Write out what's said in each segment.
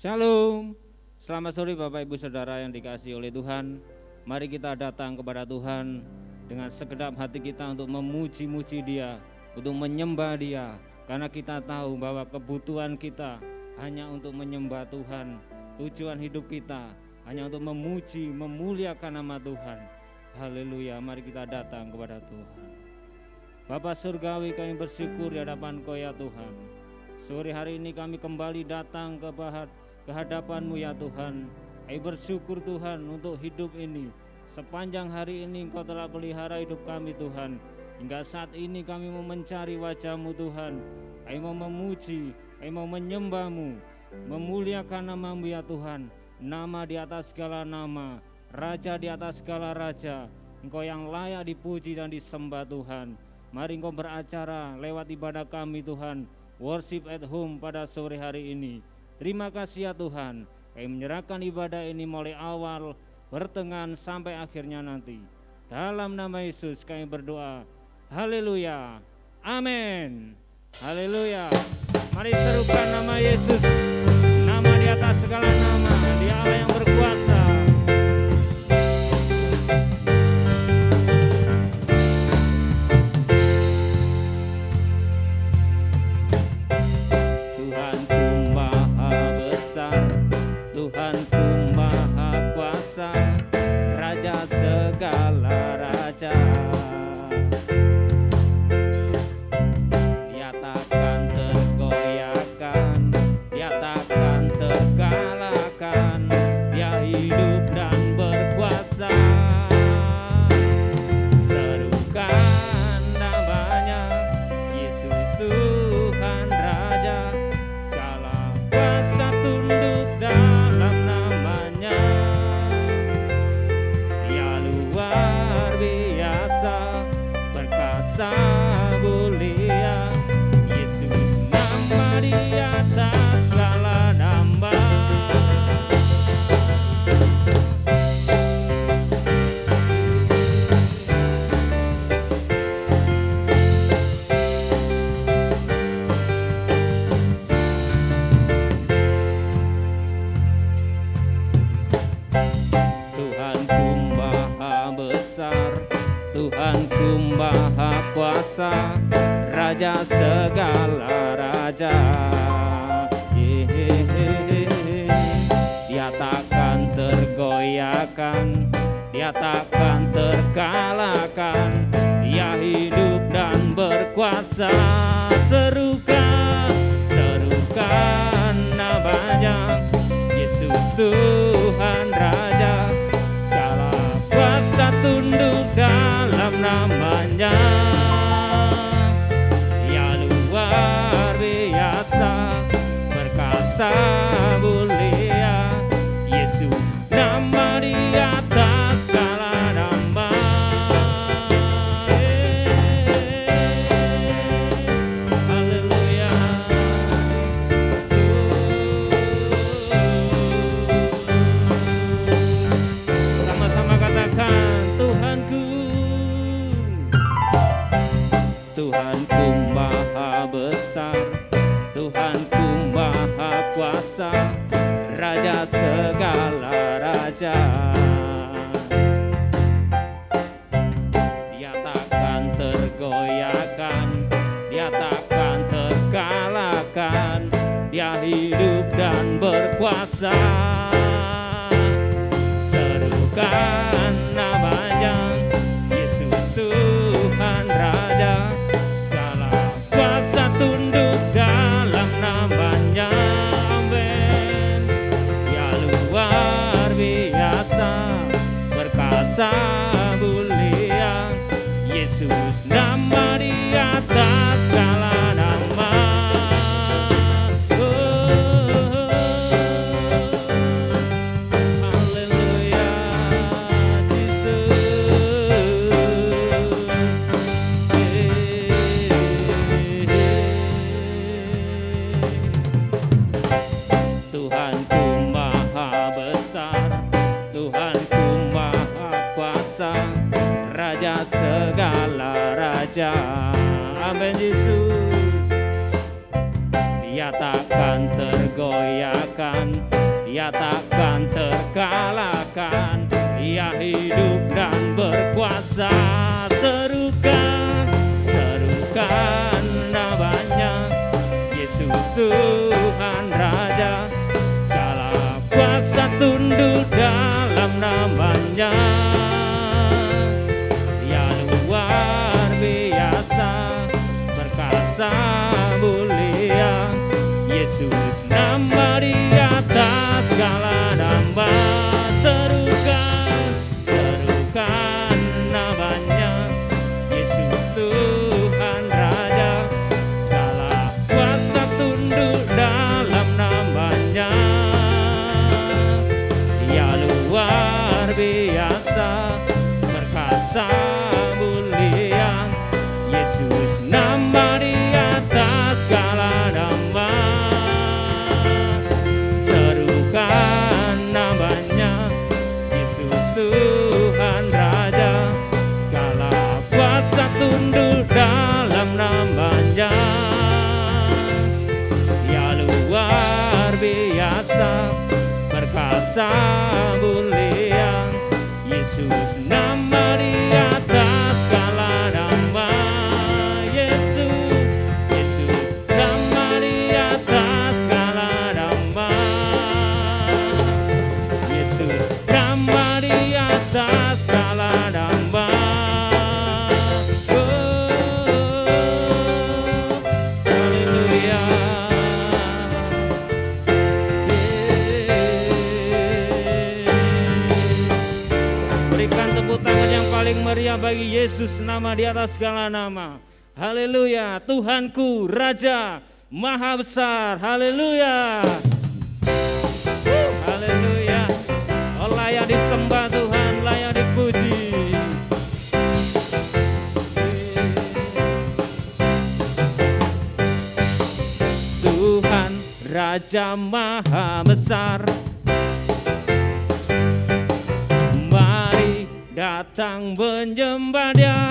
Shalom, selamat sore Bapak Ibu Saudara yang dikasihi oleh Tuhan. Mari kita datang kepada Tuhan dengan segenap hati kita untuk memuji-muji Dia, untuk menyembah Dia. Karena kita tahu bahwa kebutuhan kita hanya untuk menyembah Tuhan. Tujuan hidup kita hanya untuk memuji, memuliakan nama Tuhan. Haleluya, mari kita datang kepada Tuhan. Bapa Surgawi, kami bersyukur di hadapan Kau ya Tuhan. Sore hari ini kami kembali datang ke hadapan-Mu ya Tuhan. Kami bersyukur Tuhan untuk hidup ini. Sepanjang hari ini Engkau telah pelihara hidup kami Tuhan. Hingga saat ini kami mau mencari wajah-Mu Tuhan. Kami mau memuji, kami mau menyembah-Mu, memuliakan nama-Mu ya Tuhan. Nama di atas segala nama, Raja di atas segala raja. Engkau yang layak dipuji dan disembah Tuhan. Mari Engkau beracara lewat ibadah kami Tuhan. Worship at home pada sore hari ini. Terima kasih ya Tuhan, kami menyerahkan ibadah ini mulai awal, pertengahan sampai akhirnya nanti. Dalam nama Yesus kami berdoa. Haleluya. Amin. Haleluya. Mari serukan nama Yesus. Nama di atas segala nama. Dia Allah yang berkuasa. Tuhanku Maha Kuasa, Raja segala raja. Dia takkan tergoyahkan, Dia takkan terkalahkan. Dia hidup dan berkuasa. Serukan namanya, Yesus Tuhan Raja. Segala kuasa tunduk dalam namanya. Dia luar biasa, perkasa mulia. Yesus nama di atas segala nama. Tuhanku Maha Besar, Tuhanku Maha Kuasa, Raja segala raja. Dia takkan tergoyahkan, Dia takkan terkalahkan. Dia hidup dan berkuasa. Serukan, serukan namanya, Yesus Tuhan Raja. Segala kuasa tunduk dalam namanya. Dia luar biasa, perkasa mulia. Yesus nama di atas segala nama. Haleluya. Sama-sama katakan Tuhanku. Tuhanku Maha Besar, Tuhanku Maha Kuasa, Raja segala raja. Dia takkan tergoyahkan, Dia takkan terkalahkan. Dia hidup dan berkuasa. Serukan namanya, Yesus Tuhan Raja. Segala kuasa tunduk dalam namanya. Amin. Dia luar biasa, perkasa mulia. Yesus nama di atas segala nama. Haleluya, Tuhanku Maha Besar, Tuhanku Maha Kuasa, Raja segala raja. Amin Yesus. Dia takkan tergoyahkan, goyahkan, Ia takkan terkalahkan, Ia hidup dan berkuasa. Serukan, serukan namanya, Yesus Tuhan Raja. Segala kuasa tunduk dalam namanya. Ia luar biasa, perkasa mulia, Yesus nama di atas segala nama. Serukan, serukan namanya, Yesus Tuhan Raja. Segala kuasa tunduk dalam namanya. Ia luar biasa, perkasa mulia, Yesus nama di atas segala nama. Serukan namanya, Yesus Tuhan Raja. Segala kuasa tunduk dalam namanya. Ia luar biasa, perkasa mulia, Yesus nama di atas segala nama. Yesus, Yesus nama di atas segala nama. Yesus nama di atas segala nama. Oh, haleluya. Berikan tepuk tangan yang paling meriah bagi Yesus nama di atas segala nama. Haleluya. Tuhanku, Raja, Maha Besar. Haleluya. Haleluya. Oh, layak disembah Tuhan, layak dipuji. Tuhan Raja Maha Besar, mari datang menyembah Dia.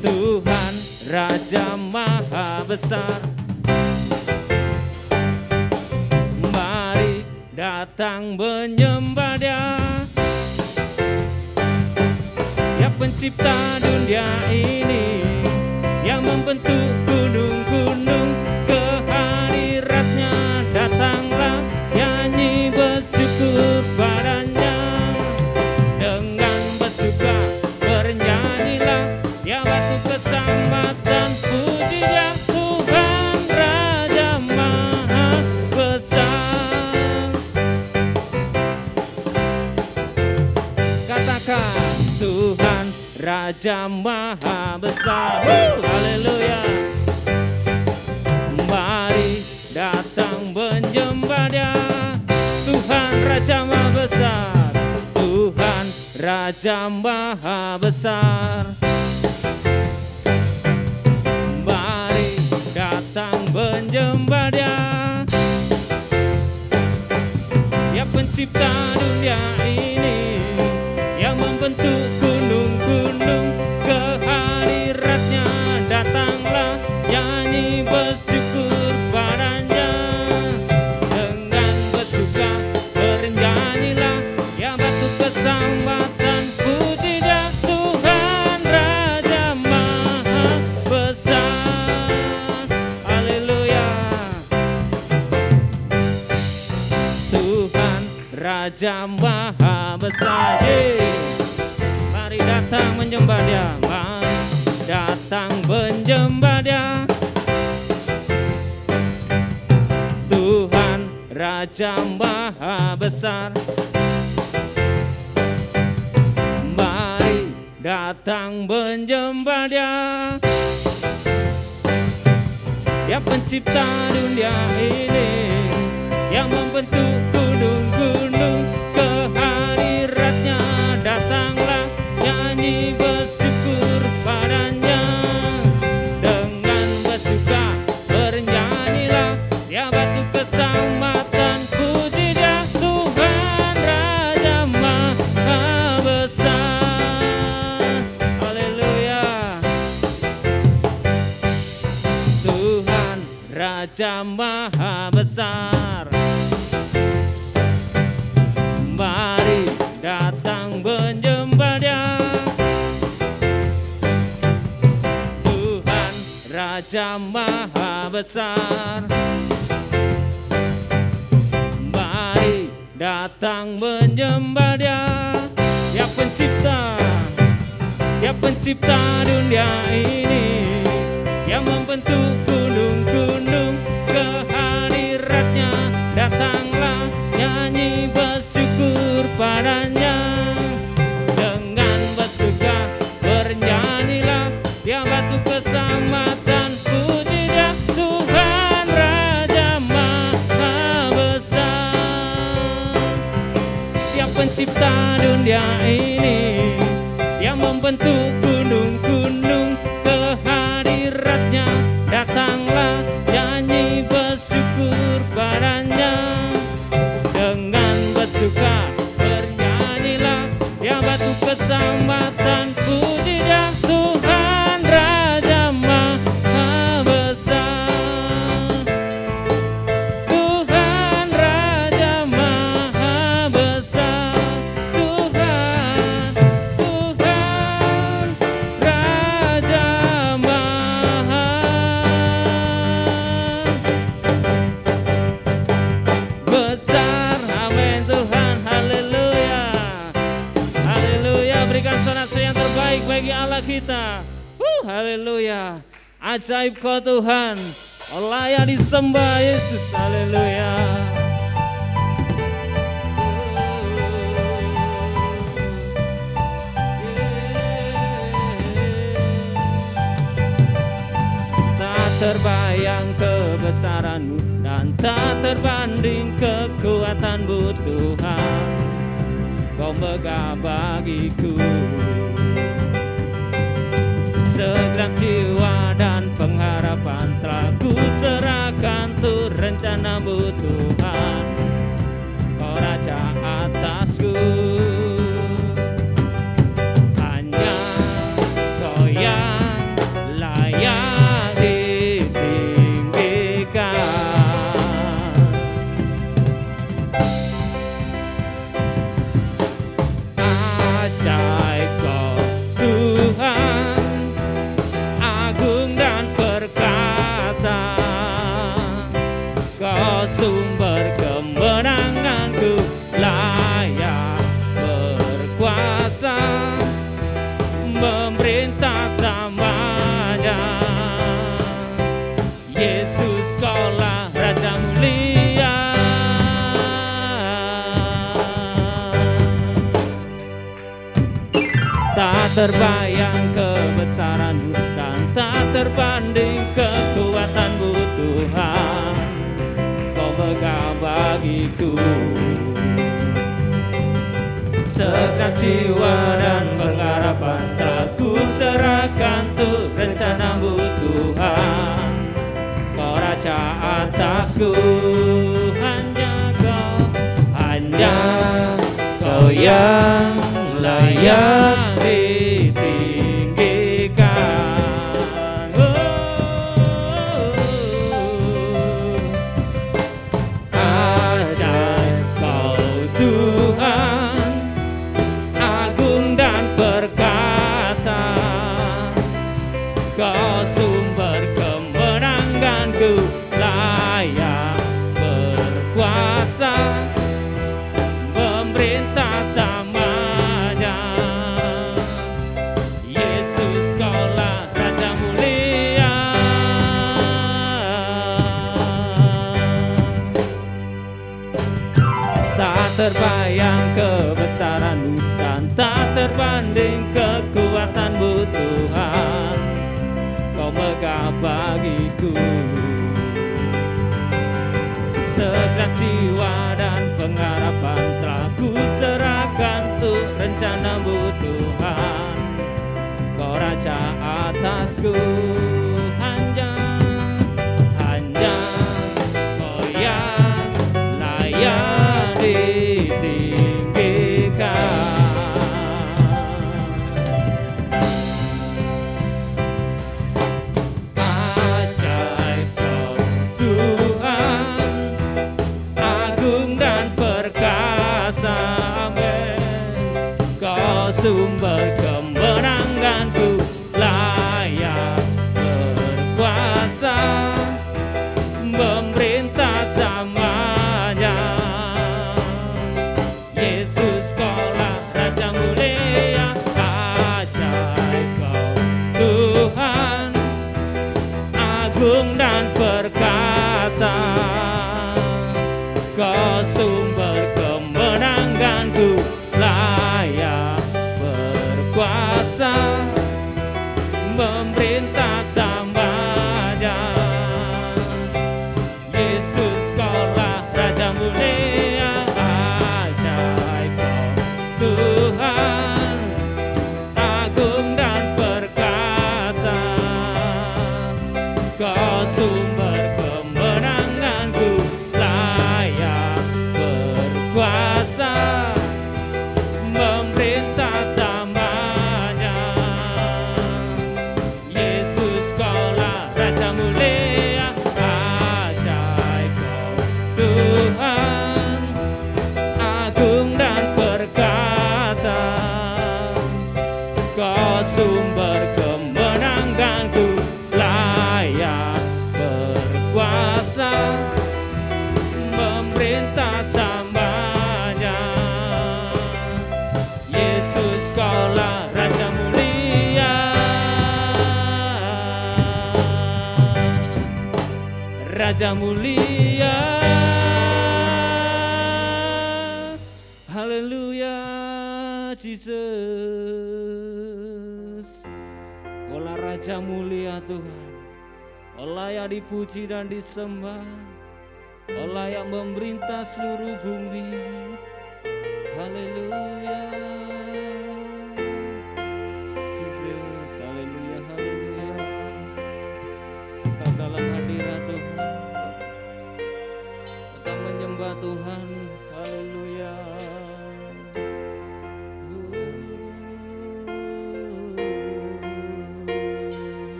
Tuhan Raja Maha Besar, mari datang menyembah Dia. Ya pencipta dunia ini, yang membentuk gunung-gunung, kehadiratnya datanglah, nyanyi bersyukur padanya. Dengan bersuka bernyanyilah, ya waktu keselamatan puji Dia. Tuhan Raja Maha Besar. Katakan Tuhan Raja Maha Besar. Haleluya. Mari datang menyembah Dia. Tuhan Raja Maha Besar, Tuhan Raja Maha Besar. Mari datang menyembah Dia. Ya pencipta dunia ini, yang membentuk gunung-gunung, kehadiratnya datanglah, nyanyi bersyukur padanya. Dengan bersuka bernyanyilah, ya batu keselamatan puji Dia. Tuhan Raja Maha Besar. Haleluya. Tuhan Raja Maha Besar. Mari datang menyembah Dia. Mari datang menyembah Dia. Tuhan Raja Maha Besar, mari datang menyembah Dia. Dia pencipta dunia ini, yang membentuk gunung-gunung, kehadiratnya datanglah, nyanyi bersyukur padanya. Dengan bersuka bernyanyilah, Dia batu keselamatan puji Dia. Tuhan Raja Maha Besar. Haleluya. Tuhan Raja Maha Besar. Mari datang menyembah Dia, Tuhan Raja Maha Besar. Mari datang menyembah Dia, Dia pencipta dunia ini, yang membentuk gunung-gunung kehadiratnya. Datanglah nyanyi bersyukur padanya, dengan bersuka bernyanyilah, Dia batu keselamatan. Puji Dia Tuhan Raja Maha Besar. Dia pencipta dunia ini, yang membentuk gunung-gunung kehadiratnya. Datanglah nyanyi bersyukur padanya, dengan bersuka bernyanyilah, Dia batu keselamatan. Puji Dia Tuhan Raja Maha Besar. Tuhan Raja Maha Besar. Tuhan Raja Maha Besar. Amin Tuhan. Haleluya. Haleluya. Berikan sorak-sorai yang terbaik bagi Allah kita. Haleluya. Ajaib Kau Tuhan. Oh, layak disembah Yesus. Haleluya. Tak terbayang kebesaran-Mu dan tak terbanding kekuatan-Mu Tuhan. Kau megah bagiku segenap jiwa dan pengharapan, telah ku serahkan tuh rencana-Mu Tuhan. Kau Raja atasku, hanya Kau yang layak ditinggikan. Ajaib Kau Tuhan, agung dan perkasa. Kau sumber kemenanganku, layak berkuasa, memerintah selamanya. Yesus Kaulah Raja mulia. Tak terbayang kebesaran-Mu dan tak terbanding kekuatan-Mu Tuhan. Kau megah bagiku segenap jiwa dan pengharapan, telah ku serahkan tuh rencana-Mu Tuhan. Kau Raja atasku, hanya Kau yang layak ditinggikan. Ajaib Kau Tuhan, agung dan perkasa. Kau sumber kemenanganku, layak berkuasa, memerintah selamanya. Yesus Kaulah Raja mulia. Tak terbayang kebesaran-Mu dan tak terbanding kekuatan-Mu Tuhan. Kau megah bagiku segenap jiwa dan pengharapan, telah ku serahkan tuh rencana-Mu Tuhan. Kau Raja atasku, hanya Kau yang layak ditinggikan. Ajaib Kau agung dan perkasa. Kau sumber kemenanganku, layak berkuasa, memerintah selamanya. Yesus kaulah Raja mulia, ajaib Kau Tuhan, agung dan perkasa. Kau sumber kemenanganku, layak berkuasa, memerintah selamanya. Yesus kaulah Raja mulia, ajaib Kau Tuhan, agung dan perkasa. Kau sumber kemenanganku, layak berkuasa, memerintah selamanya. Yesus kaulah Raja mulia, Raja mulia. Haleluya, Jesus. Kaulah Raja mulia Tuhan, Kau layak dipuji dan disembah, Kau layak memerintah seluruh bumi. Haleluya, Jesus. Haleluya, haleluya. Tetap dalam hadirat Tuhan, tetap menyembah Tuhan. Haleluya.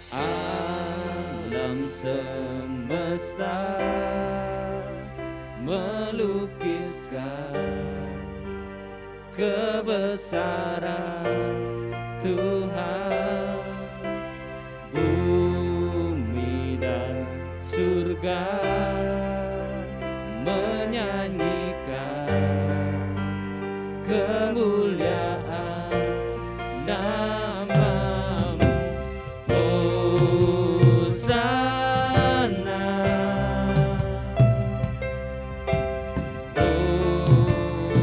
Alam semesta melukiskan kebesaran Tuhan, bumi dan surga menyanyikan kemuliaan nama-Mu. Hosana,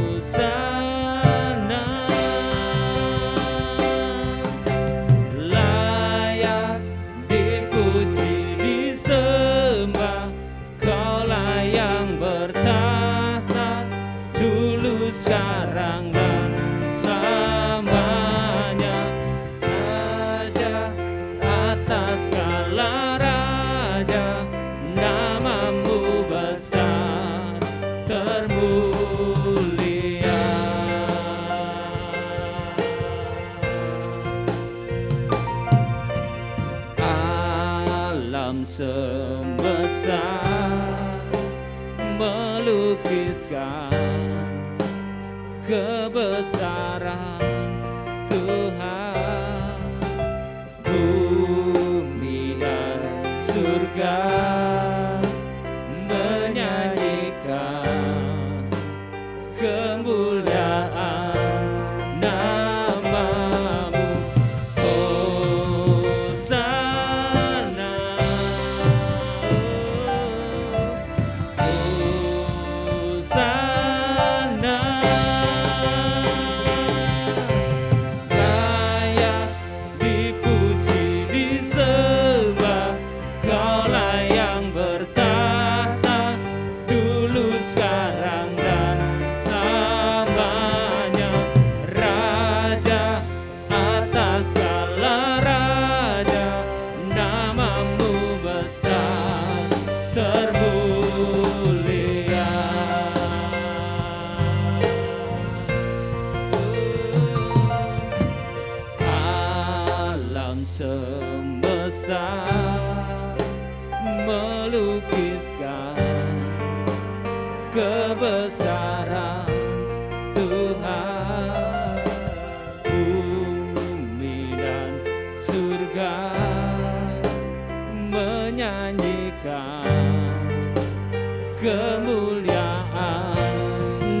Hosana, layak dipuji disembah, Kaulah yang bertahta dulu sekarang dan selamanya. Raja atas segala raja, nama-Mu besar termulia. Alam semesta melukiskan kebesaran Tuhan, bumi dan surga menyanyikan kemuliaan nama-Mu. Hosana, Hosana, layak dipuji disembah, Kaulah yang bertahta dulu sekarang dan selamanya. Raja atas segala raja, nama-Mu besar termulia. Alam semesta melukiskan kebesaran Tuhan, bumi dan surga menyanyikan kemuliaan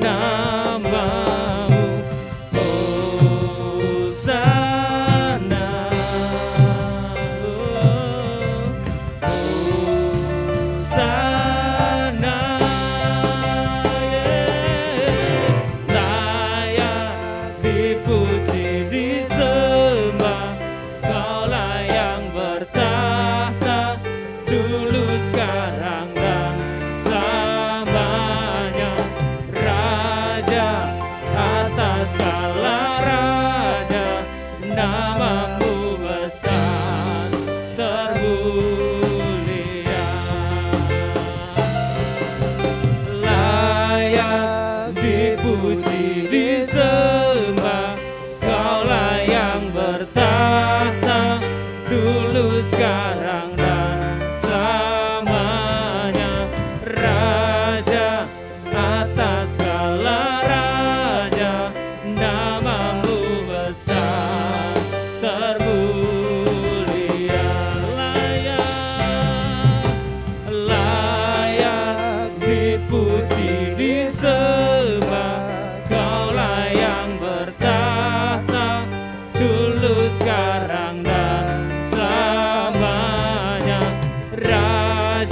nama-Mu. Hosana,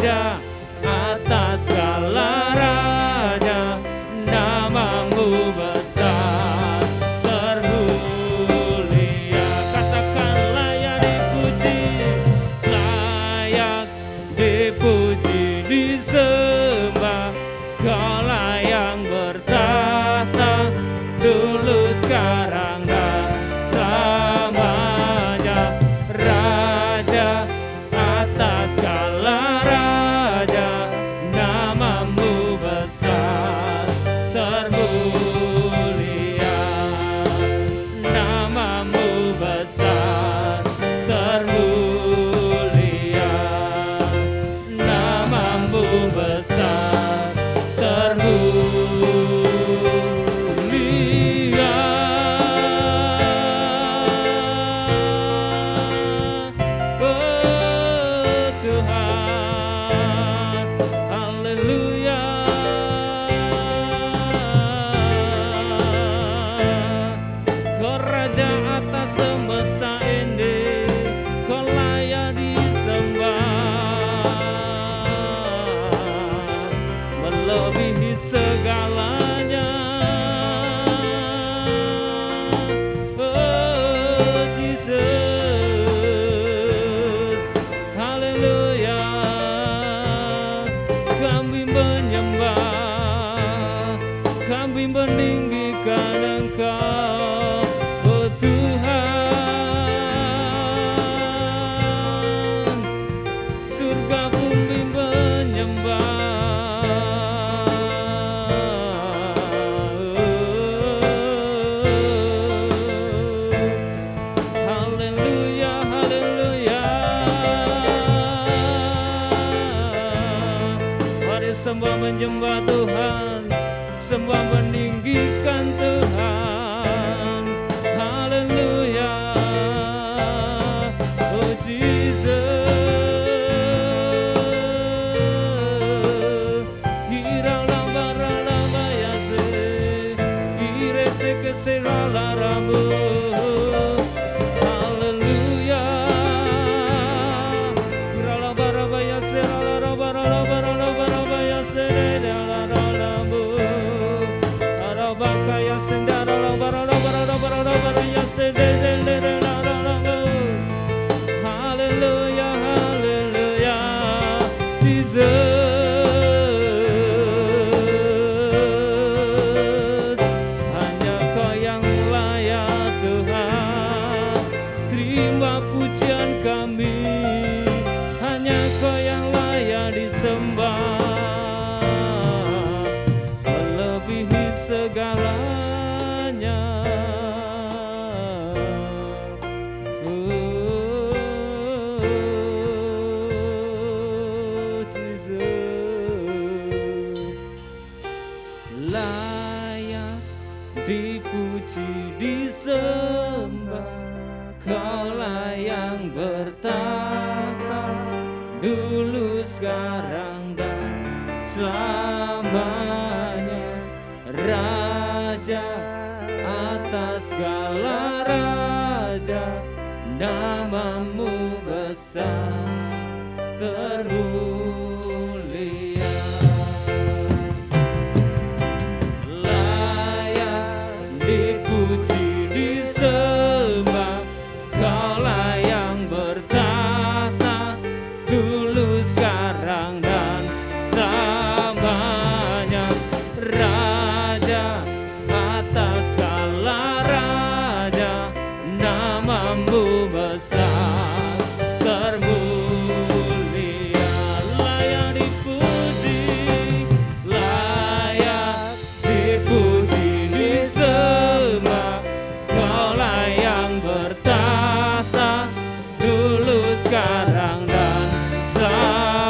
Raja atas segala raja, namamu besar termulia. Katakan layak dipuji, layak dipuji, disembah. Kaulah yang bertahta dulu, sekarang, dan selamanya. Raja atas segala raja, namamu besar termulia. Namamu besar termulia. Namamu besar termulia. Oh Tuhan, haleluya. Kau Raja atas semesta ini, Kau layak disembah, melebihi segalanya. Oh Jesus, haleluya. Kami menyembah, kami meninggikan Engkau, oh Tuhan. Surga bumi menyembah. Haleluya, haleluya. Mari semua menyembah Tuhan, semua meninggikan Tuhan. Haleluya. Oh Jesus, kiralamba ralamba yase, irete keserala rambu. Haleluya. Kiralamba ralamba yase, ralamba ralamba ralamba ralamba yase, ralalambu. Arabaka yase, ralamba ralamba ralamba ralamba yase, ralalambu. Haleluya, haleluya. Jesus, hanya Kau yang layak Tuhan, terima pujian kami. Hanya Kau yang layak disembah, melebihi segalanya. Oh Jesus, layak dipuji, disembah. Kaulah yang bertahta dulu, sekarang, dan selamanya. Raja atas segala raja, namamu besar termulia. Layak dipuji, disembah. Kaulah yang bertahta dulu, sekarang, dan selamanya. Raja atas segala raja, namamu besar termulia. Layak dipuji, layak dipuji, disembah. Kaulah yang bertahta dulu, sekarang, dan selamanya.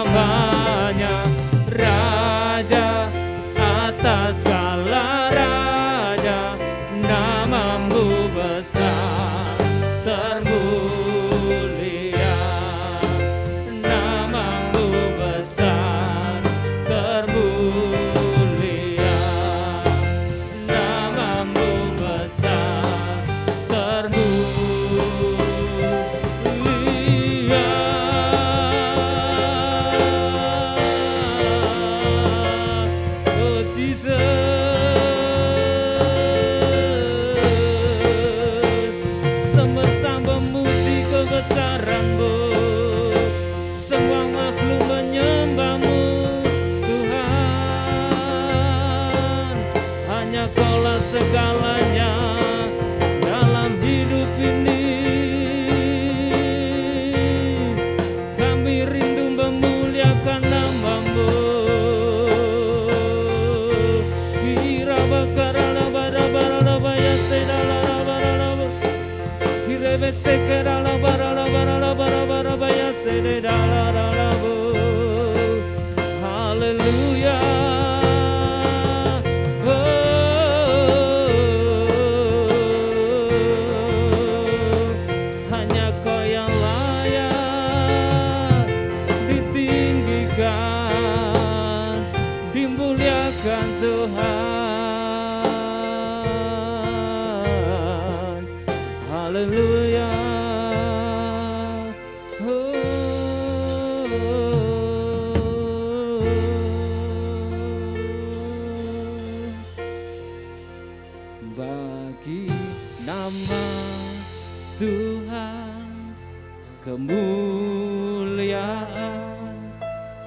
kemuliaan,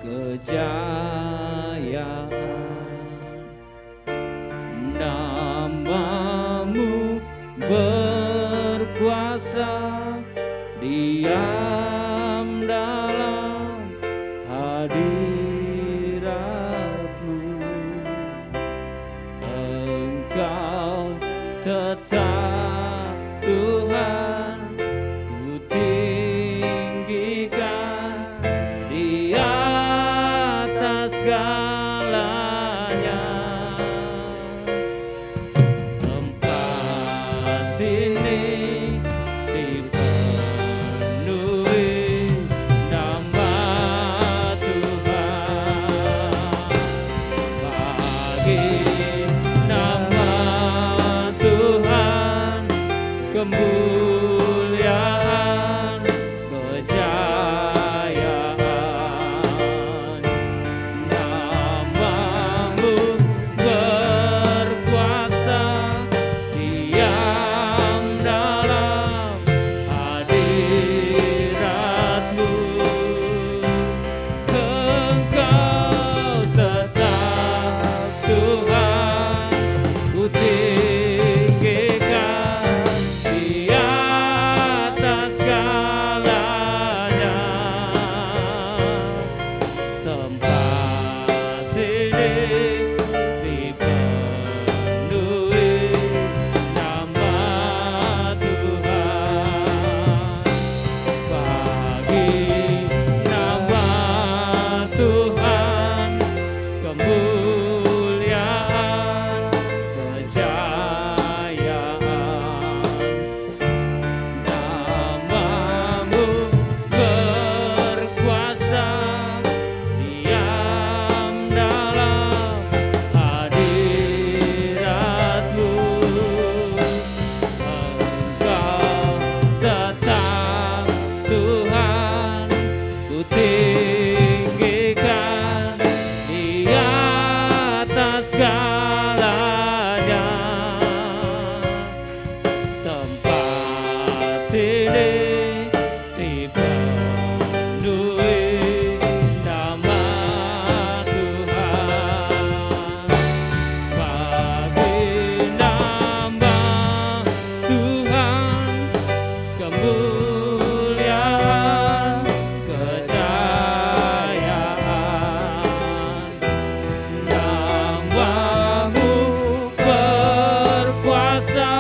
kejayaan. Nama-Mu berkuasa, diam dalam hadirat-Mu. Engkau tetap Tuhan, ku tinggikan di atas segalanya. Tempat ini dipenuhi nama Tuhan. Bagi nama Tuhan kemuliaan, kejayaan. Nama-Mu berkuasa, diam dalam hadirat-Mu. Engkau tetap Tuhan, ku tinggikan di atas segalanya. Tempat ini dipenuhi nama Tuhan. Bagi nama Tuhan kemuliaan, kejayaan. Nama-Mu berkuasa, diam dalam hadirat-Mu. Engkau tetap Tuhan, ku tinggikan di atas segalanya. Tempat ini dipenuhi nama Tuhan. Bagi nama Tuhan kemuliaan, kejayaan. Nama-Mu berkuasa,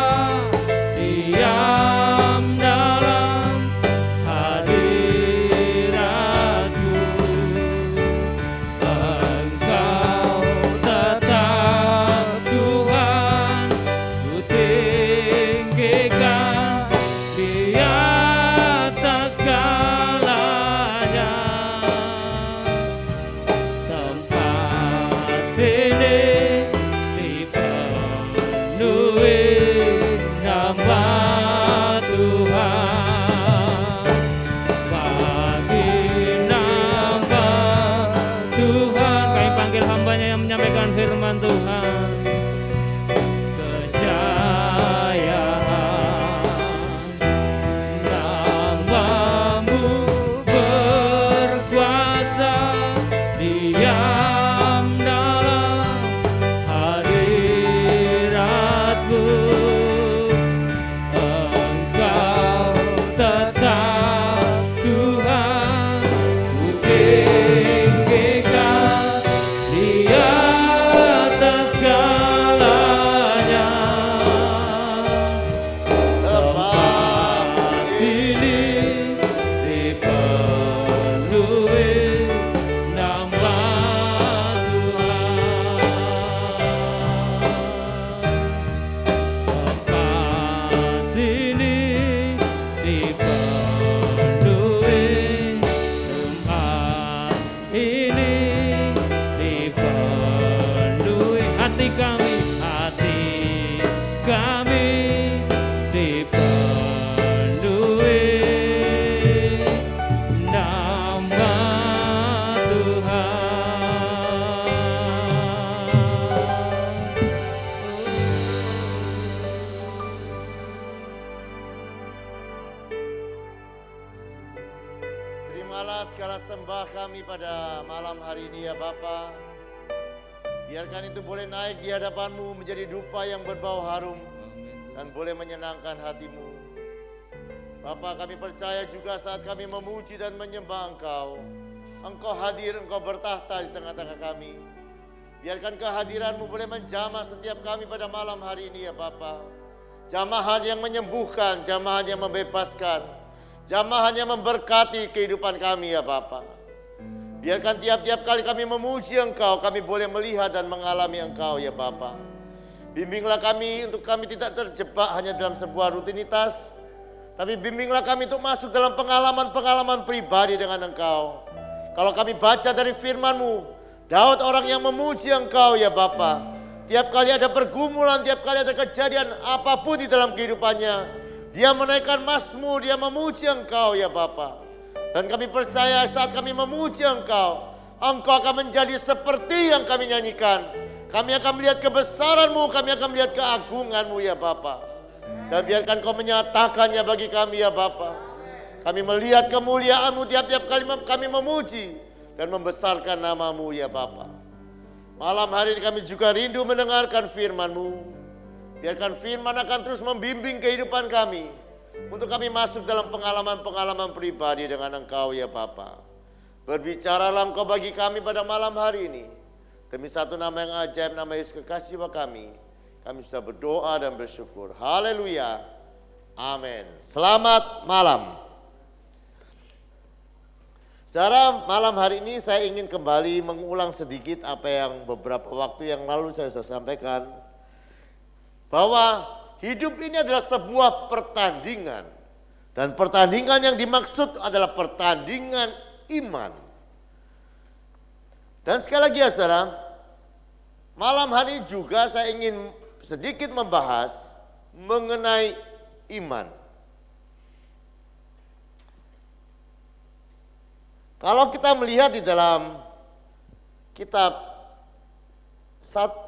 diam dalam hadirat-Mu. Engkau tetap Tuhan, ku tinggikan di atas segalanya. Tempat ini dipenuhi nama Tuhan. Bagi nama Tuhan, kami panggil hamba-Nya yang menyampaikan firman Tuhan. Kejayaan. Nama-Mu berkuasa, diam dalam hadirat-Mu. Engkau tetap Tuhan, ku tinggikan di atas segalanya. Tempat ini dipenuhi nama Tuhan. Tempat ini dipenuhi, tempat ini dipenuhi hati kami, dipenuhi nama Terimalah segala sembah kami pada malam hari ini ya Bapa. Biarkan itu boleh naik di hadapan-Mu menjadi dupa yang berbau harum dan boleh menyenangkan hati-Mu. Bapa, kami percaya juga saat kami memuji dan menyembah Engkau, Engkau hadir, Engkau bertahta di tengah-tengah kami. Biarkan kehadiran-Mu boleh menjamah setiap kami pada malam hari ini ya Bapa. Jamahan yang menyembuhkan, jamahan yang membebaskan, jamahan yang memberkati kehidupan kami ya Bapa. Biarkan tiap-tiap kali kami memuji Engkau, kami boleh melihat dan mengalami Engkau ya Bapa. Bimbinglah kami untuk kami tidak terjebak hanya dalam sebuah rutinitas, tapi bimbinglah kami untuk masuk dalam pengalaman-pengalaman pribadi dengan Engkau. Kalau kami baca dari firman-Mu, Daud orang yang memuji Engkau ya Bapa. Tiap kali ada pergumulan, tiap kali ada kejadian apapun di dalam kehidupannya, dia menaikkan mazmur, dia memuji Engkau ya Bapa. Dan kami percaya saat kami memuji Engkau, Engkau akan menjadi seperti yang kami nyanyikan. Kami akan melihat kebesaran-Mu, kami akan melihat keagungan-Mu ya Bapa. Dan biarkan Kau menyatakannya bagi kami ya Bapa. Kami melihat kemuliaan-Mu tiap-tiap kali kami memuji dan membesarkan nama-Mu ya Bapa. Malam hari ini kami juga rindu mendengarkan firman-Mu. Biarkan firman akan terus membimbing kehidupan kami, untuk kami masuk dalam pengalaman-pengalaman pribadi dengan Engkau ya Bapa. Berbicaralah Engkau bagi kami pada malam hari ini. Demi satu nama yang ajaib, nama Yesus kekasih kami sudah berdoa dan bersyukur. Haleluya. Amin. Selamat malam. Saudara, malam hari ini saya ingin kembali mengulang sedikit apa yang beberapa waktu yang lalu saya sudah sampaikan. Bahwa hidup ini adalah sebuah pertandingan. Dan pertandingan yang dimaksud adalah pertandingan iman. Dan sekali lagi ya saudara, malam hari ini juga saya ingin sedikit membahas mengenai iman. Kalau kita melihat di dalam kitab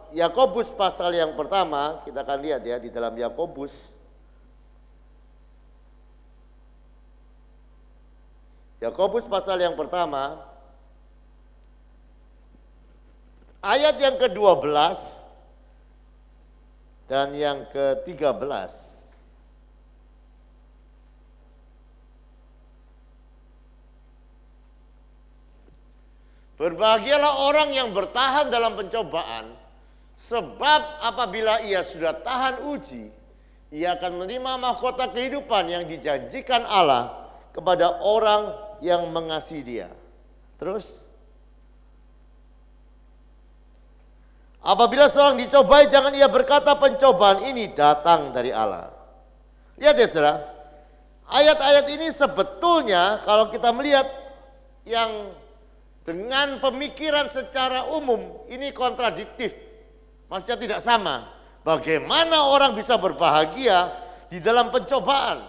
Yakobus pasal yang pertama, kita akan lihat ya di dalam Yakobus. Yakobus pasal yang pertama, ayat yang ke-12 dan yang ke-13. Berbahagialah orang yang bertahan dalam pencobaan, sebab apabila ia sudah tahan uji, ia akan menerima mahkota kehidupan yang dijanjikan Allah kepada orang yang mengasihi Dia. Terus, apabila seorang dicobai, jangan ia berkata pencobaan ini datang dari Allah. Lihat ya saudara, ayat-ayat ini sebetulnya kalau kita melihat yang dengan pemikiran secara umum ini kontradiktif. Maksudnya tidak sama. Bagaimana orang bisa berbahagia di dalam pencobaan?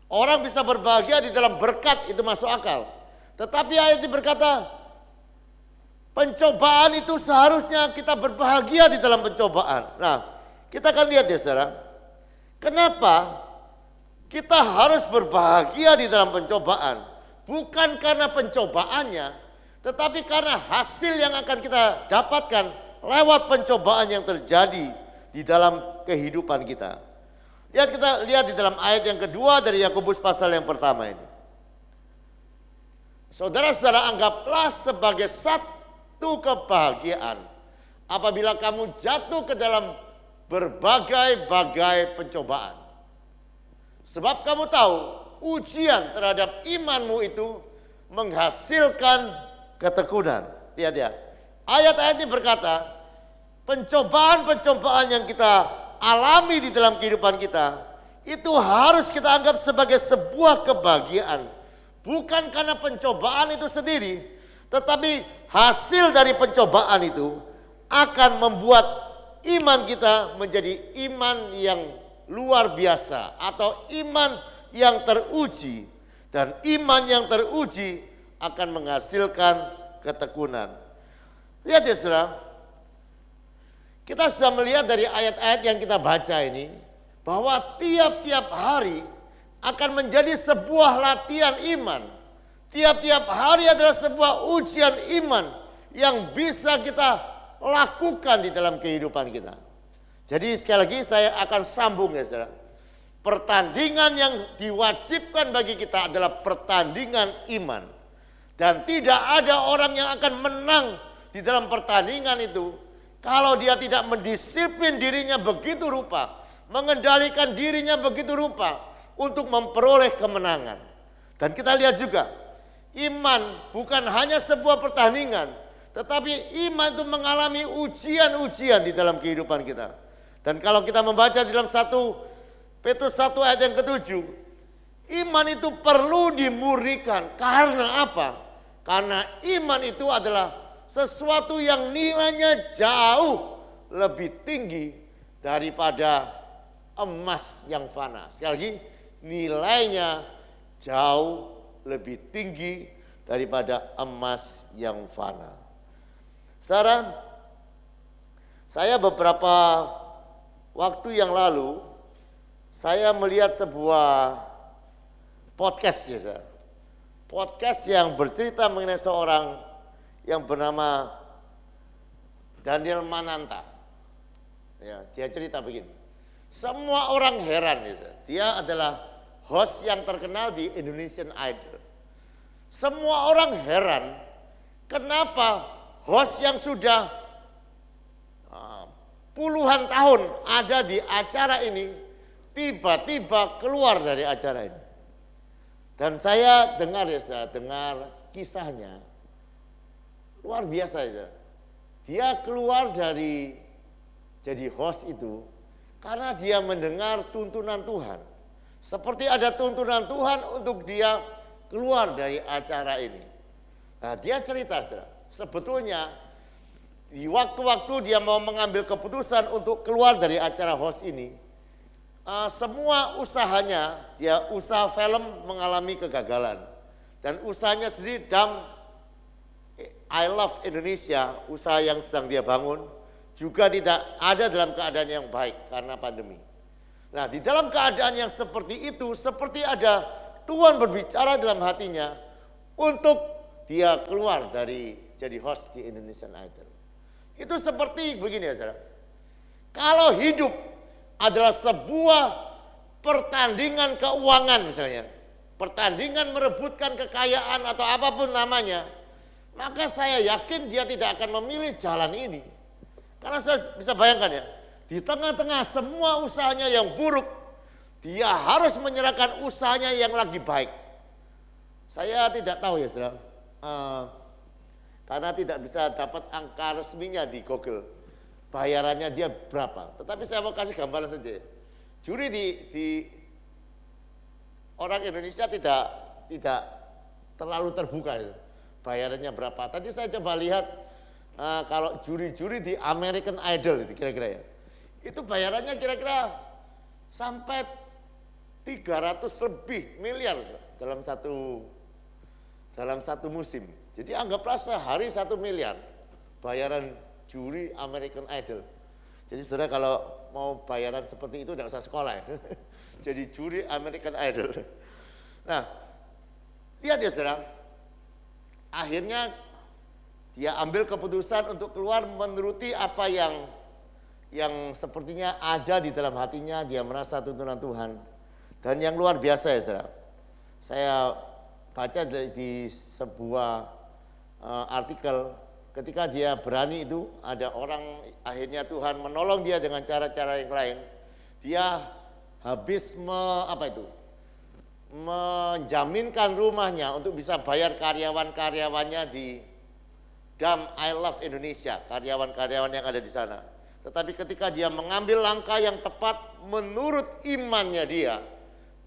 Orang bisa berbahagia di dalam berkat, itu masuk akal. Tetapi ayat ini berkata, pencobaan itu seharusnya kita berbahagia di dalam pencobaan. Nah, kita akan lihat ya saudara. Kenapa kita harus berbahagia di dalam pencobaan? Bukan karena pencobaannya, tetapi karena hasil yang akan kita dapatkan lewat pencobaan yang terjadi di dalam kehidupan kita. Kita lihat di dalam ayat yang kedua dari Yakobus pasal yang pertama ini. Saudara-saudara, anggaplah sebagai satu kebahagiaan apabila kamu jatuh ke dalam berbagai-bagai pencobaan. Sebab kamu tahu ujian terhadap imanmu itu menghasilkan ketekunan. Lihat ya, ayat-ayat ini berkata, pencobaan-pencobaan yang kita alami di dalam kehidupan kita, itu harus kita anggap sebagai sebuah kebahagiaan. Bukan karena pencobaan itu sendiri, tetapi hasil dari pencobaan itu akan membuat iman kita menjadi iman yang luar biasa atau iman yang teruji. Dan iman yang teruji akan menghasilkan ketekunan. Lihat ya saudara, kita sudah melihat dari ayat-ayat yang kita baca ini, bahwa tiap-tiap hari akan menjadi sebuah latihan iman. Tiap-tiap hari adalah sebuah ujian iman yang bisa kita lakukan di dalam kehidupan kita. Jadi sekali lagi saya akan sambung ya saudara. Pertandingan yang diwajibkan bagi kita adalah pertandingan iman. Dan tidak ada orang yang akan menang di dalam pertandingan itu kalau dia tidak mendisiplin dirinya begitu rupa, mengendalikan dirinya begitu rupa untuk memperoleh kemenangan. Dan kita lihat juga, iman bukan hanya sebuah pertandingan, tetapi iman itu mengalami ujian-ujian di dalam kehidupan kita. Dan kalau kita membaca di dalam 1 Petrus 1 ayat yang ke-7, iman itu perlu dimurnikan. Karena apa? Karena iman itu adalah sesuatu yang nilainya jauh lebih tinggi daripada emas yang fana. Sekali lagi, nilainya jauh lebih tinggi daripada emas yang fana. Saudara, saya beberapa waktu yang lalu saya melihat sebuah podcast ya, saudara. Podcast yang bercerita mengenai seorang yang bernama Daniel Mananta. Ya, dia cerita begini. Semua orang heran ya, saudara. Dia adalah host yang terkenal di Indonesian Idol. Semua orang heran kenapa host yang sudah puluhan tahun ada di acara ini tiba-tiba keluar dari acara ini. Dan saya dengar ya saudara, dengar kisahnya luar biasa ya. Dia keluar dari jadi host itu karena dia mendengar tuntunan Tuhan. Seperti ada tuntunan Tuhan untuk dia keluar dari acara ini. Nah, dia cerita saudara, sebetulnya di waktu-waktu dia mau mengambil keputusan untuk keluar dari acara host ini, semua usahanya, dia usaha film mengalami kegagalan. Dan usahanya sendiri I Love Indonesia, usaha yang sedang dia bangun, juga tidak ada dalam keadaan yang baik karena pandemi. Nah, di dalam keadaan yang seperti itu, seperti ada Tuhan berbicara dalam hatinya untuk dia keluar dari jadi host di Indonesian Idol. Itu seperti begini ya saudara. Kalau hidup adalah sebuah pertandingan keuangan misalnya, pertandingan merebutkan kekayaan atau apapun namanya, maka saya yakin dia tidak akan memilih jalan ini. Karena saya bisa bayangkan ya, di tengah-tengah semua usahanya yang buruk, dia harus menyerahkan usahanya yang lagi baik. Saya tidak tahu ya saudara, karena tidak bisa dapat angka resminya di Google. Bayarannya dia berapa? Tetapi saya mau kasih gambaran saja. Juri di orang Indonesia tidak terlalu terbuka itu. Bayarannya berapa? Tadi saya coba lihat kalau juri-juri di American Idol itu kira-kira ya. Itu bayarannya kira-kira sampai 300 lebih miliar dalam satu musim. Jadi anggaplah sehari 1 miliar bayaran juri American Idol. Jadi saudara kalau mau bayaran seperti itu tidak usah sekolah ya. Jadi juri American Idol. Nah, lihat ya saudara. Akhirnya dia ambil keputusan untuk keluar menuruti apa yang sepertinya ada di dalam hatinya. Dia merasa tuntunan Tuhan. Dan yang luar biasa ya saudara. Saya baca di sebuah artikel. Ketika dia berani itu, ada orang akhirnya Tuhan menolong dia dengan cara-cara yang lain. Dia habis menjaminkan rumahnya untuk bisa bayar karyawan-karyawannya di Dam I Love Indonesia, karyawan-karyawan yang ada di sana. Tetapi ketika dia mengambil langkah yang tepat menurut imannya dia,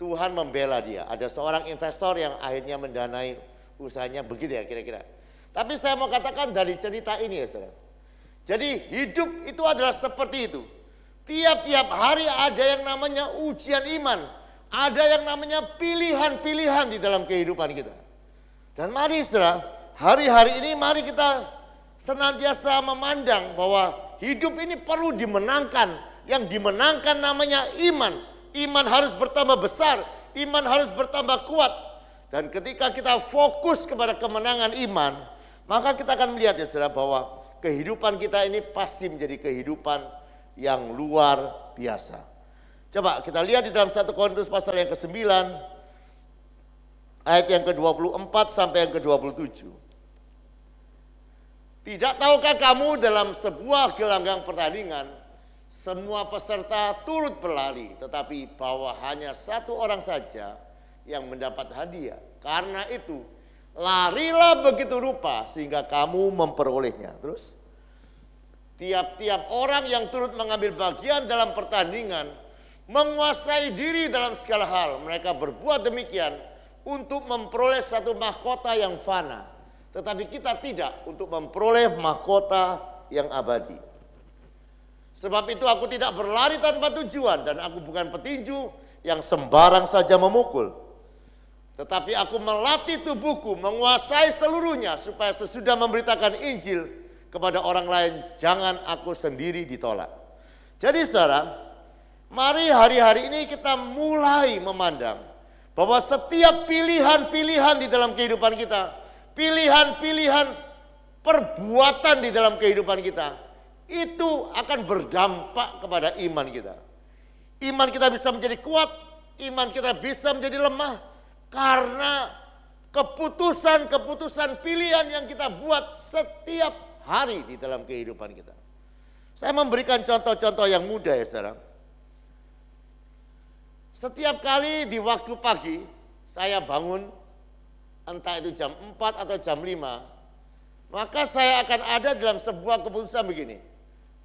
Tuhan membela dia. Ada seorang investor yang akhirnya mendanai usahanya, begitu ya kira-kira. Tapi saya mau katakan dari cerita ini ya saudara. Jadi hidup itu adalah seperti itu. Tiap-tiap hari ada yang namanya ujian iman. Ada yang namanya pilihan-pilihan di dalam kehidupan kita. Dan mari saudara, hari-hari ini mari kita senantiasa memandang bahwa hidup ini perlu dimenangkan. Yang dimenangkan namanya iman. Iman harus bertambah besar, iman harus bertambah kuat. Dan ketika kita fokus kepada kemenangan iman, maka kita akan melihat ya saudara bahwa kehidupan kita ini pasti menjadi kehidupan yang luar biasa. Coba kita lihat di dalam 1 Korintus pasal yang ke-9, ayat yang ke-24 sampai yang ke-27. Tidak tahukah kamu dalam sebuah gelanggang pertandingan, semua peserta turut berlari, tetapi bahwa hanya satu orang saja yang mendapat hadiah. Karena itu, larilah begitu rupa sehingga kamu memperolehnya. Terus, tiap-tiap orang yang turut mengambil bagian dalam pertandingan menguasai diri dalam segala hal. Mereka berbuat demikian untuk memperoleh satu mahkota yang fana. Tetapi kita tidak, untuk memperoleh mahkota yang abadi. Sebab itu aku tidak berlari tanpa tujuan, dan aku bukan petinju yang sembarang saja memukul. Tetapi aku melatih tubuhku menguasai seluruhnya, supaya sesudah memberitakan Injil kepada orang lain, jangan aku sendiri ditolak. Jadi saudara, mari hari-hari ini kita mulai memandang bahwa setiap pilihan-pilihan di dalam kehidupan kita, pilihan-pilihan perbuatan di dalam kehidupan kita, itu akan berdampak kepada iman kita. Iman kita bisa menjadi kuat, iman kita bisa menjadi lemah, karena keputusan-keputusan pilihan yang kita buat setiap hari di dalam kehidupan kita. Saya memberikan contoh-contoh yang mudah ya saudara. Setiap kali di waktu pagi saya bangun, entah itu jam 4 atau jam 5, maka saya akan ada dalam sebuah keputusan begini.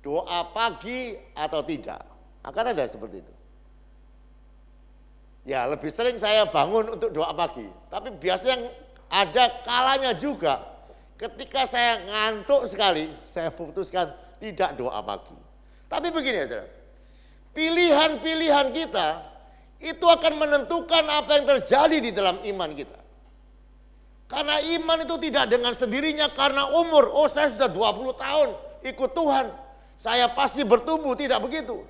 Doa pagi atau tidak. Akan ada seperti itu. Ya, lebih sering saya bangun untuk doa pagi. Tapi biasanya ada kalanya juga ketika saya ngantuk sekali, saya putuskan tidak doa pagi. Tapi begini ya saudara, pilihan-pilihan kita itu akan menentukan apa yang terjadi di dalam iman kita. Karena iman itu tidak dengan sendirinya karena umur. Oh, saya sudah 20 tahun ikut Tuhan, saya pasti bertumbuh. Tidak begitu.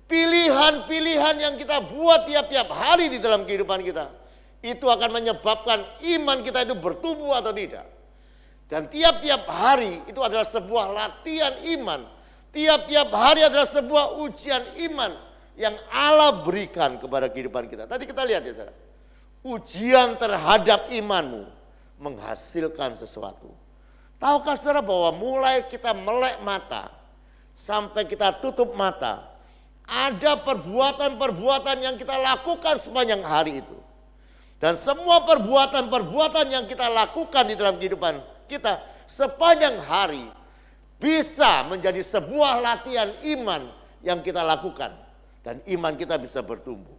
Pilihan-pilihan yang kita buat tiap-tiap hari di dalam kehidupan kita, itu akan menyebabkan iman kita itu bertumbuh atau tidak. Dan tiap-tiap hari itu adalah sebuah latihan iman. Tiap-tiap hari adalah sebuah ujian iman yang Allah berikan kepada kehidupan kita. Tadi kita lihat ya saudara, ujian terhadap imanmu menghasilkan sesuatu. Tahukah saudara bahwa mulai kita melek mata sampai kita tutup mata, ada perbuatan-perbuatan yang kita lakukan sepanjang hari itu. Dan semua perbuatan-perbuatan yang kita lakukan di dalam kehidupan kita sepanjang hari bisa menjadi sebuah latihan iman yang kita lakukan. Dan iman kita bisa bertumbuh.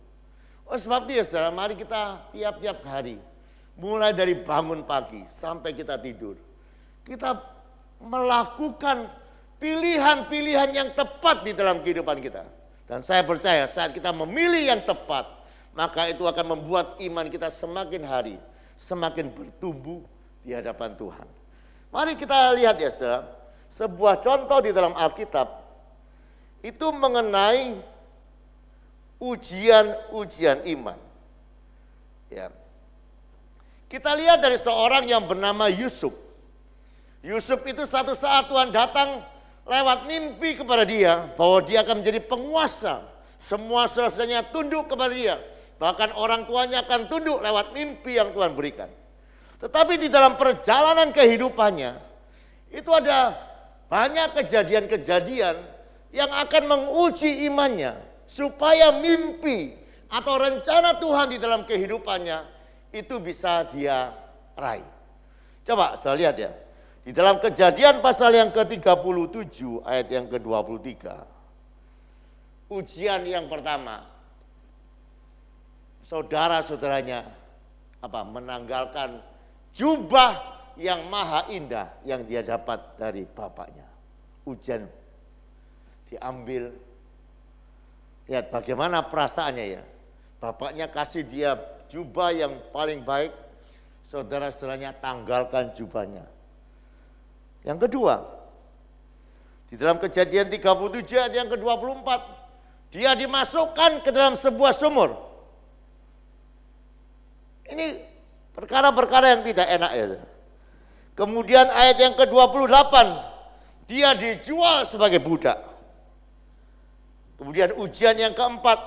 Oh, sebab itu saudara, mari kita tiap-tiap hari, mulai dari bangun pagi sampai kita tidur, kita melakukan pilihan-pilihan yang tepat di dalam kehidupan kita. Dan saya percaya saat kita memilih yang tepat, maka itu akan membuat iman kita semakin hari semakin bertumbuh di hadapan Tuhan. Mari kita lihat ya saudara, sebuah contoh di dalam Alkitab itu mengenai ujian-ujian iman. Ya. Kita lihat dari seorang yang bernama Yusuf. Yusuf itu satu saat Tuhan datang lewat mimpi kepada dia bahwa dia akan menjadi penguasa. Semua saudaranya tunduk kepada dia. Bahkan orang tuanya akan tunduk lewat mimpi yang Tuhan berikan. Tetapi di dalam perjalanan kehidupannya, itu ada banyak kejadian-kejadian yang akan menguji imannya. Supaya mimpi atau rencana Tuhan di dalam kehidupannya itu bisa dia raih. Coba saya lihat ya. Di dalam Kejadian pasal yang ke-37 ayat yang ke-23. Ujian yang pertama. Saudara-saudaranya menanggalkan jubah yang maha indah yang dia dapat dari bapaknya. Ujian diambil. Lihat bagaimana perasaannya ya. Bapaknya kasih dia jubah yang paling baik. Saudara-saudaranya tanggalkan jubahnya. Yang kedua, di dalam Kejadian 37 ayat yang ke-24, dia dimasukkan ke dalam sebuah sumur. Ini Perkara-perkara yang tidak enak ya. Kemudian ayat yang ke-28, dia dijual sebagai budak. Kemudian ujian yang keempat,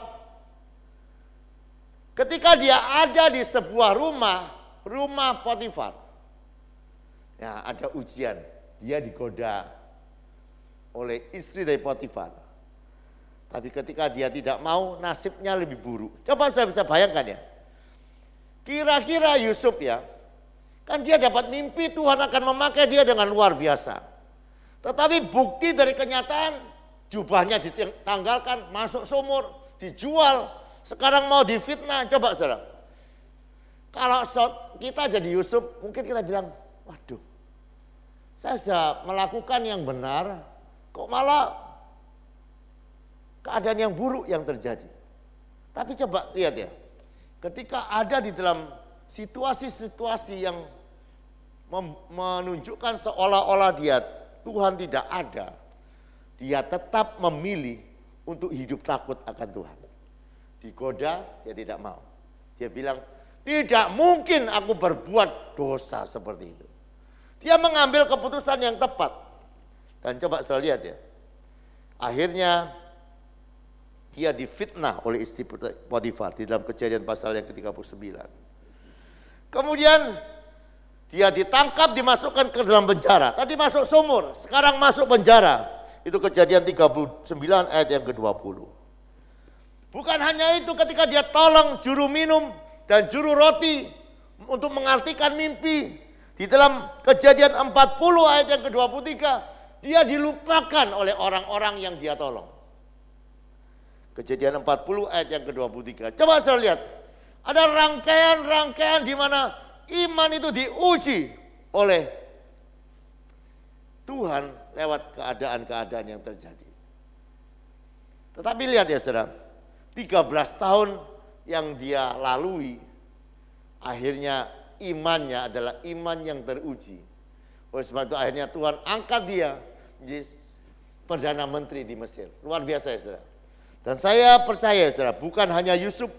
ketika dia ada di sebuah rumah Potifar. Ya, ada ujian, dia digoda oleh istri dari Potifar. Tapi ketika dia tidak mau, nasibnya lebih buruk. Coba saya bisa bayangkan ya. Kira-kira Yusuf ya, kan dia dapat mimpi Tuhan akan memakai dia dengan luar biasa. Tetapi bukti dari kenyataan, jubahnya ditanggalkan, masuk sumur, dijual. Sekarang mau difitnah, coba saudara. Kalau kita jadi Yusuf, mungkin kita bilang, waduh, saya sudah melakukan yang benar, kok malah keadaan yang buruk yang terjadi. Tapi coba lihat ya, ketika ada di dalam situasi-situasi yang menunjukkan seolah-olah Tuhan tidak ada, dia tetap memilih untuk hidup takut akan Tuhan. Digoda, dia tidak mau. Dia bilang, tidak mungkin aku berbuat dosa seperti itu. Dia mengambil keputusan yang tepat. Dan coba saya lihat ya, akhirnya dia difitnah oleh istri Potifar di dalam Kejadian pasal yang ke-39. Kemudian dia ditangkap, dimasukkan ke dalam penjara. Tadi masuk sumur, sekarang masuk penjara. Itu Kejadian 39 ayat yang ke-20. Bukan hanya itu, ketika dia tolong juru minum dan juru roti untuk mengartikan mimpi, di dalam Kejadian 40 ayat yang ke-23, dia dilupakan oleh orang-orang yang dia tolong. Kejadian 40 ayat yang ke-23. Coba saya lihat, ada rangkaian-rangkaian di mana iman itu diuji oleh Tuhan lewat keadaan-keadaan yang terjadi. Tetapi lihat ya saudara, 13 tahun yang dia lalui, akhirnya imannya adalah iman yang teruji. Oleh sebab itu akhirnya Tuhan angkat dia menjadi Perdana Menteri di Mesir. Luar biasa ya saudara. Dan saya percaya saudara, bukan hanya Yusuf,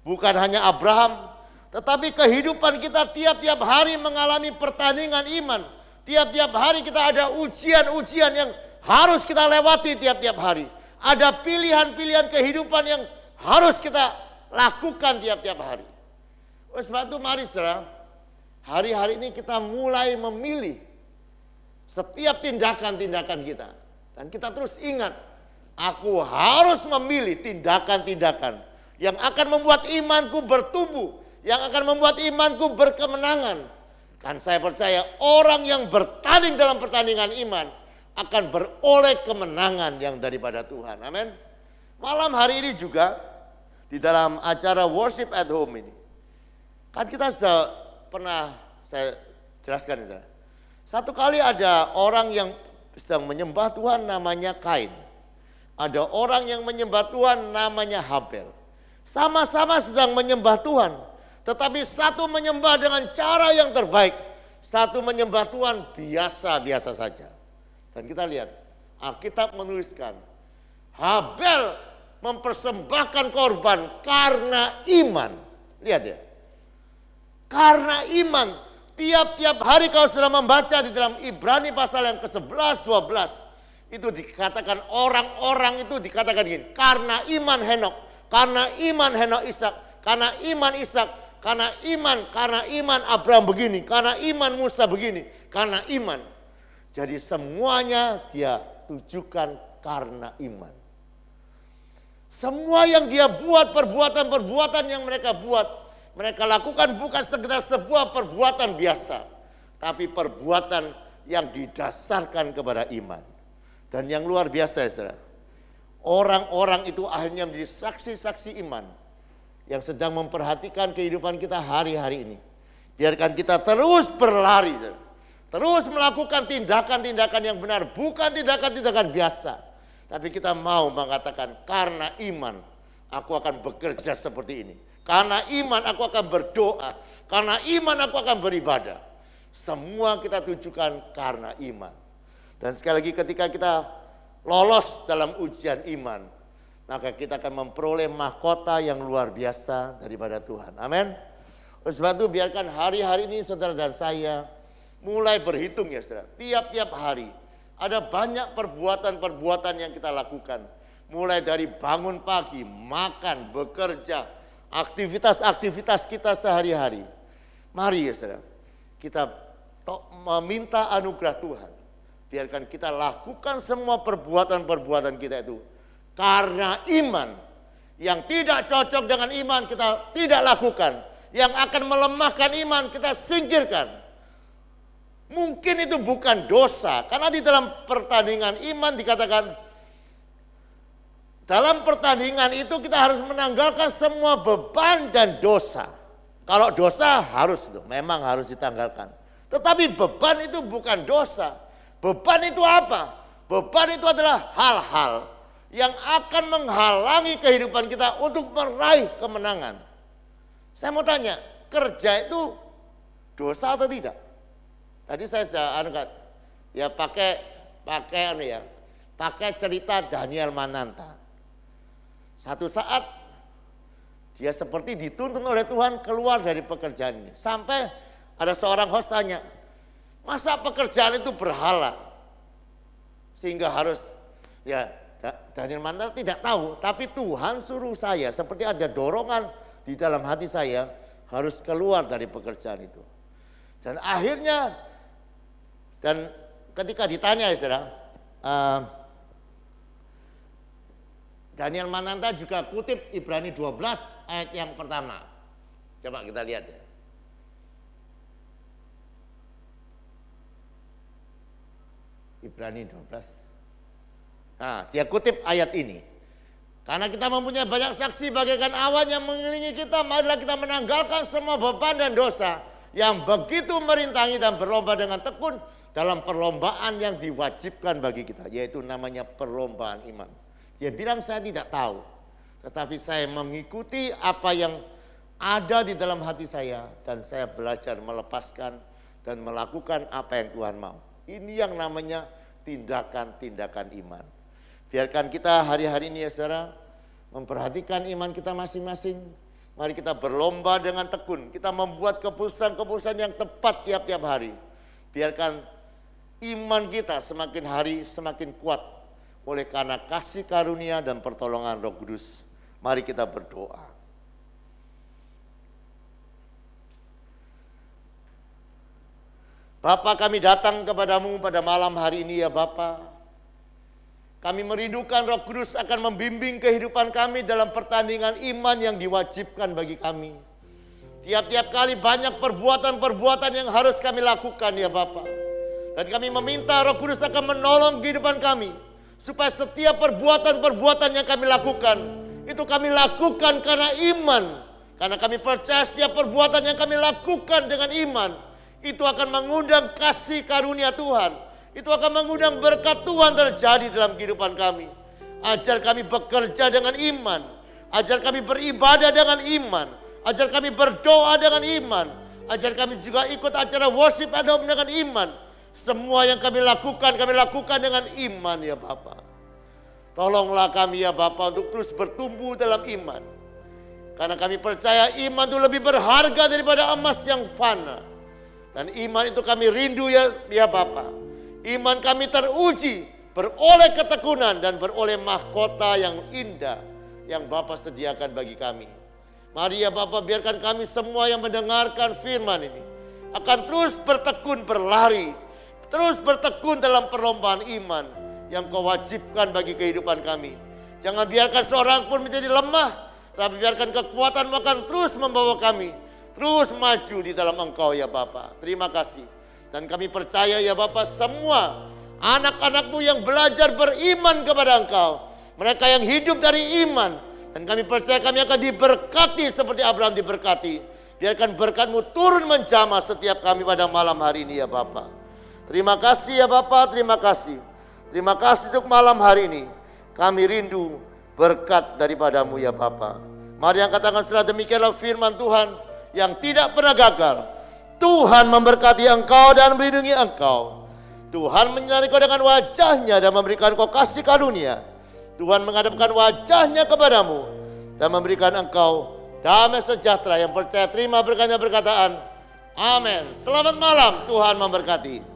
bukan hanya Abraham, tetapi kehidupan kita tiap-tiap hari mengalami pertandingan iman. Tiap-tiap hari kita ada ujian-ujian yang harus kita lewati tiap-tiap hari. Ada pilihan-pilihan kehidupan yang harus kita lakukan tiap-tiap hari. Oleh sebab itu mari saudara, hari-hari ini kita mulai memilih setiap tindakan-tindakan kita. Dan kita terus ingat, aku harus memilih tindakan-tindakan yang akan membuat imanku bertumbuh, yang akan membuat imanku berkemenangan. Kan saya percaya orang yang bertanding dalam pertandingan iman akan beroleh kemenangan yang daripada Tuhan. Amin. Malam hari ini juga di dalam acara Worship at Home ini, kan kita pernah saya jelaskan. Satu kali ada orang yang sedang menyembah Tuhan namanya Kain. Ada orang yang menyembah Tuhan namanya Habel. Sama-sama sedang menyembah Tuhan. Tetapi satu menyembah dengan cara yang terbaik. Satu menyembah Tuhan biasa-biasa saja. Dan kita lihat, Alkitab menuliskan, Habel mempersembahkan korban karena iman. Lihat ya. Karena iman. Tiap-tiap hari kalau sudah membaca di dalam Ibrani pasal yang ke-11, 12. Itu dikatakan orang-orang itu dikatakan gini. Karena iman Henok. Karena iman Henok Ishak. Karena iman Ishak. Karena iman Abraham begini. Karena iman Musa begini. Karena iman. Jadi semuanya dia tujukan karena iman. Semua yang dia buat, perbuatan-perbuatan yang mereka buat, mereka lakukan bukan sekedar sebuah perbuatan biasa, tapi perbuatan yang didasarkan kepada iman. Dan yang luar biasa ya saudara, orang-orang itu akhirnya menjadi saksi-saksi iman yang sedang memperhatikan kehidupan kita hari-hari ini. Biarkan kita terus berlari, saudara. Terus melakukan tindakan-tindakan yang benar, bukan tindakan-tindakan biasa. Tapi kita mau mengatakan, karena iman aku akan bekerja seperti ini. Karena iman aku akan berdoa. Karena iman aku akan beribadah. Semua kita tujukan karena iman. Dan sekali lagi ketika kita lolos dalam ujian iman, maka kita akan memperoleh mahkota yang luar biasa daripada Tuhan. Amin. Oleh sebab itu biarkan hari-hari ini saudara dan saya mulai berhitung ya saudara. Tiap-tiap hari ada banyak perbuatan-perbuatan yang kita lakukan. Mulai dari bangun pagi, makan, bekerja, aktivitas-aktivitas kita sehari-hari. Mari ya saudara, kita meminta anugerah Tuhan. Biarkan kita lakukan semua perbuatan-perbuatan kita itu karena iman. Yang tidak cocok dengan iman kita tidak lakukan. Yang akan melemahkan iman kita singkirkan. Mungkin itu bukan dosa. Karena di dalam pertandingan iman dikatakan, dalam pertandingan itu kita harus menanggalkan semua beban dan dosa. Kalau dosa harus, memang harus ditanggalkan. Tetapi beban itu bukan dosa. Beban itu apa? Beban itu adalah hal-hal yang akan menghalangi kehidupan kita untuk meraih kemenangan. Saya mau tanya, kerja itu dosa atau tidak? Tadi saya sudah pakai cerita Daniel Mananta. Satu saat dia seperti dituntun oleh Tuhan keluar dari pekerjaannya. Sampai ada seorang host tanya, masa pekerjaan itu berhala? Sehingga harus, ya Daniel Mananta tidak tahu, tapi Tuhan suruh saya, seperti ada dorongan di dalam hati saya harus keluar dari pekerjaan itu. Dan akhirnya, dan ketika ditanya ya saudara, Daniel Mananta juga kutip Ibrani 12 ayat yang pertama. Coba kita lihat ya. Ibrani 12. Nah, dia kutip ayat ini. Karena kita mempunyai banyak saksi bagaikan awan yang mengelilingi kita, marilah kita menanggalkan semua beban dan dosa yang begitu merintangi dan berlomba dengan tekun dalam perlombaan yang diwajibkan bagi kita, yaitu namanya perlombaan iman. Dia bilang saya tidak tahu, tetapi saya mengikuti apa yang ada di dalam hati saya dan saya belajar melepaskan dan melakukan apa yang Tuhan mau. Ini yang namanya tindakan-tindakan iman. Biarkan kita hari-hari ini ya saudara, memperhatikan iman kita masing-masing. Mari kita berlomba dengan tekun. Kita membuat keputusan-keputusan yang tepat tiap-tiap hari. Biarkan iman kita semakin hari semakin kuat. Oleh karena kasih karunia dan pertolongan Roh Kudus. Mari kita berdoa. Bapa, kami datang kepadamu pada malam hari ini ya Bapa. Kami merindukan Roh Kudus akan membimbing kehidupan kami dalam pertandingan iman yang diwajibkan bagi kami. Tiap-tiap kali banyak perbuatan-perbuatan yang harus kami lakukan ya Bapa. Dan kami meminta Roh Kudus akan menolong kehidupan kami. Supaya setiap perbuatan-perbuatan yang kami lakukan, itu kami lakukan karena iman. Karena kami percaya setiap perbuatan yang kami lakukan dengan iman, itu akan mengundang kasih karunia Tuhan. Itu akan mengundang berkat Tuhan terjadi dalam kehidupan kami. Ajar kami bekerja dengan iman. Ajar kami beribadah dengan iman. Ajar kami berdoa dengan iman. Ajar kami juga ikut acara worship and home dengan iman. Semua yang kami lakukan dengan iman ya Bapa. Tolonglah kami ya Bapa untuk terus bertumbuh dalam iman. Karena kami percaya iman itu lebih berharga daripada emas yang fana. Dan iman itu kami rindu ya Bapa. Iman kami teruji, beroleh ketekunan dan beroleh mahkota yang indah yang Bapa sediakan bagi kami. Mari ya Bapa, biarkan kami semua yang mendengarkan firman ini akan terus bertekun berlari, terus bertekun dalam perlombaan iman yang Kau wajibkan bagi kehidupan kami. Jangan biarkan seorang pun menjadi lemah, tapi biarkan kekuatan-Mu akan terus membawa kami terus maju di dalam Engkau ya Bapa. Terima kasih. Dan kami percaya ya Bapa, semua anak-anak-Mu yang belajar beriman kepada Engkau, mereka yang hidup dari iman, dan kami percaya kami akan diberkati seperti Abraham diberkati. Biarkan berkat-Mu turun menjamah setiap kami pada malam hari ini ya Bapa. Terima kasih ya Bapa, terima kasih. Terima kasih untuk malam hari ini. Kami rindu berkat daripada-Mu ya Bapa. Mari yang katakan setelah demikianlah firman Tuhan yang tidak pernah gagal. Tuhan memberkati engkau dan melindungi engkau. Tuhan menyinari kau dengan wajahnya dan memberikan kau kasih karunia. Tuhan menghadapkan wajahnya kepadamu dan memberikan engkau damai sejahtera. Yang percaya terima berkatnya berkataan, amin. Selamat malam, Tuhan memberkati.